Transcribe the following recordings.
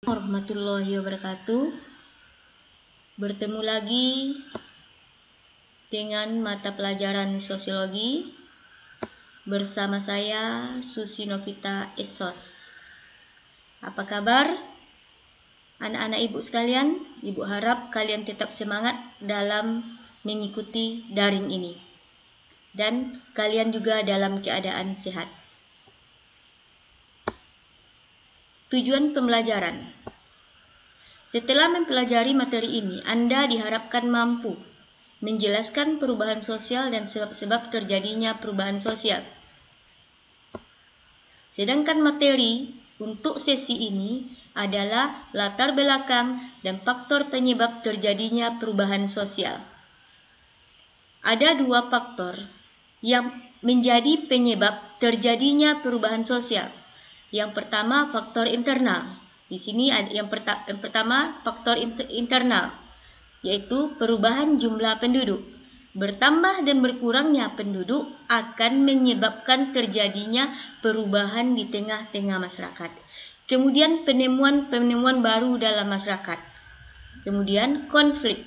Warahmatullahi wabarakatuh. Bertemu lagi dengan mata pelajaran sosiologi bersama saya Susi Novita Esos. Apa kabar anak-anak ibu sekalian? Ibu harap kalian tetap semangat dalam mengikuti daring ini dan kalian juga dalam keadaan sehat. Tujuan pembelajaran. Setelah mempelajari materi ini, Anda diharapkan mampu menjelaskan perubahan sosial dan sebab-sebab terjadinya perubahan sosial. Sedangkan materi untuk sesi ini adalah latar belakang dan faktor penyebab terjadinya perubahan sosial. Ada dua faktor yang menjadi penyebab terjadinya perubahan sosial. Yang pertama, faktor internal. Di sini ada yang pertama faktor internal, yaitu perubahan jumlah penduduk. Bertambah dan berkurangnya penduduk akan menyebabkan terjadinya perubahan di tengah-tengah masyarakat. Kemudian penemuan baru dalam masyarakat. Kemudian konflik.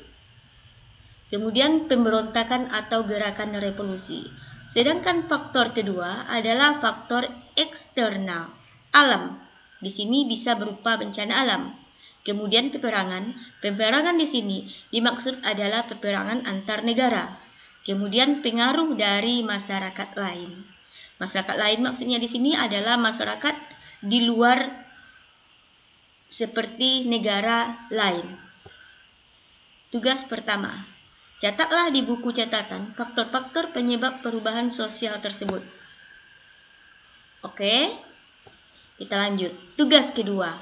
Kemudian pemberontakan atau gerakan revolusi. Sedangkan faktor kedua adalah faktor eksternal, alam. Di sini bisa berupa bencana alam. Kemudian peperangan. Peperangan di sini dimaksud adalah peperangan antar negara. Kemudian pengaruh dari masyarakat lain. Masyarakat lain maksudnya di sini adalah masyarakat di luar seperti negara lain. Tugas pertama. Catatlah di buku catatan faktor-faktor penyebab perubahan sosial tersebut. Oke, kita lanjut. Tugas kedua.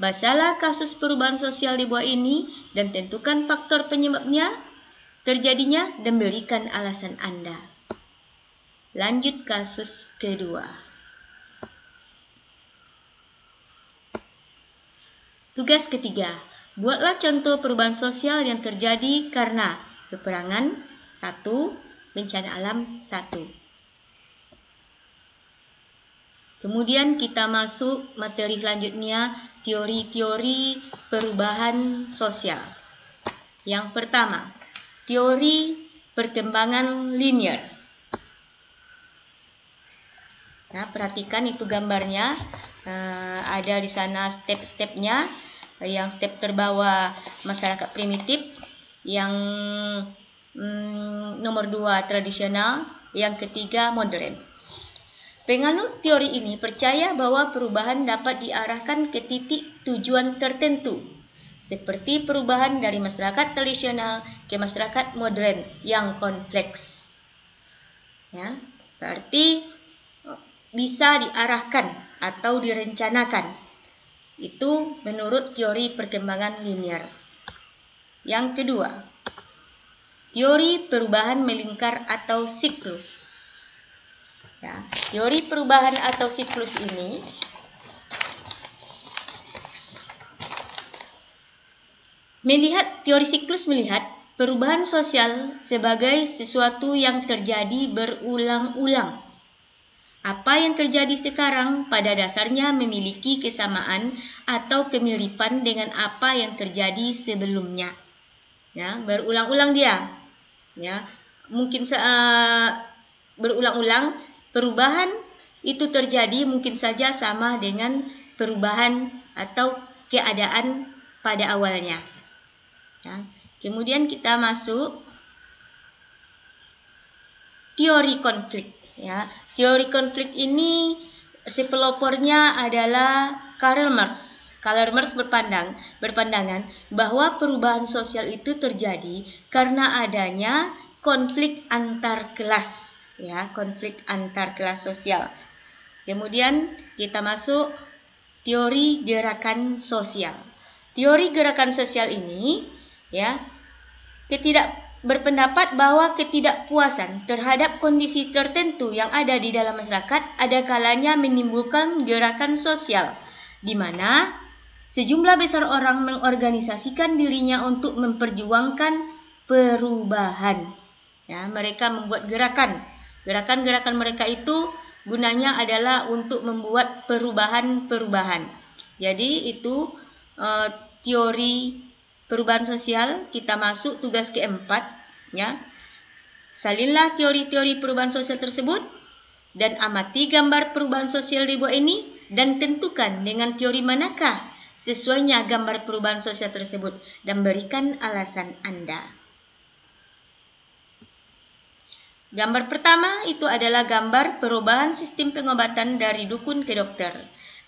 Bacalah kasus perubahan sosial di bawah ini dan tentukan faktor penyebabnya terjadinya dan berikan alasan Anda. Lanjut kasus kedua. Tugas ketiga. Buatlah contoh perubahan sosial yang terjadi karena peperangan 1, bencana alam 1. Kemudian kita masuk materi selanjutnya, teori-teori perubahan sosial. Yang pertama, teori perkembangan linear. Nah, perhatikan itu gambarnya, ada di sana step-stepnya. Yang step terbawah masyarakat primitif, yang nomor 2 tradisional, yang ketiga modern. Penganut teori ini percaya bahwa perubahan dapat diarahkan ke titik tujuan tertentu, seperti perubahan dari masyarakat tradisional ke masyarakat modern yang kompleks. Ya, berarti bisa diarahkan atau direncanakan. Itu menurut teori perkembangan linear. Yang kedua, teori perubahan melingkar atau siklus. Ya, teori perubahan atau siklus ini teori siklus melihat perubahan sosial sebagai sesuatu yang terjadi berulang-ulang. Apa yang terjadi sekarang pada dasarnya memiliki kesamaan atau kemiripan dengan apa yang terjadi sebelumnya. Ya, berulang-ulang dia. Ya, mungkin berulang-ulang perubahan itu terjadi mungkin saja sama dengan perubahan atau keadaan pada awalnya. Ya, kemudian kita masuk teori konflik. Ya, teori konflik ini pelopornya adalah Karl Marx. Karl Marx berpandangan bahwa perubahan sosial itu terjadi karena adanya konflik antar kelas, ya, konflik antar kelas sosial. Kemudian kita masuk teori gerakan sosial. Teori gerakan sosial ini, ya, berpendapat bahwa ketidakpuasan terhadap kondisi tertentu yang ada di dalam masyarakat ada kalanya menimbulkan gerakan sosial, di mana sejumlah besar orang mengorganisasikan dirinya untuk memperjuangkan perubahan. Ya, mereka membuat gerakan. Gerakan-gerakan mereka itu gunanya adalah untuk membuat perubahan-perubahan. Jadi itu teori perubahan sosial, kita masuk tugas keempat, ya. Salinlah teori-teori perubahan sosial tersebut dan amati gambar perubahan sosial di bawah ini dan tentukan dengan teori manakah sesuainya gambar perubahan sosial tersebut dan berikan alasan Anda. Gambar pertama itu adalah gambar perubahan sistem pengobatan dari dukun ke dokter.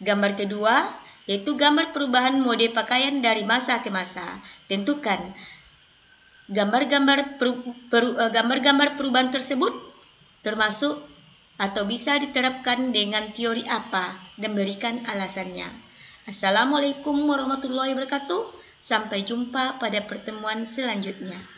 Gambar kedua yaitu gambar perubahan mode pakaian dari masa ke masa. Tentukan gambar-gambar perubahan tersebut termasuk atau bisa diterapkan dengan teori apa dan berikan alasannya. Assalamualaikum warahmatullahi wabarakatuh. Sampai jumpa pada pertemuan selanjutnya.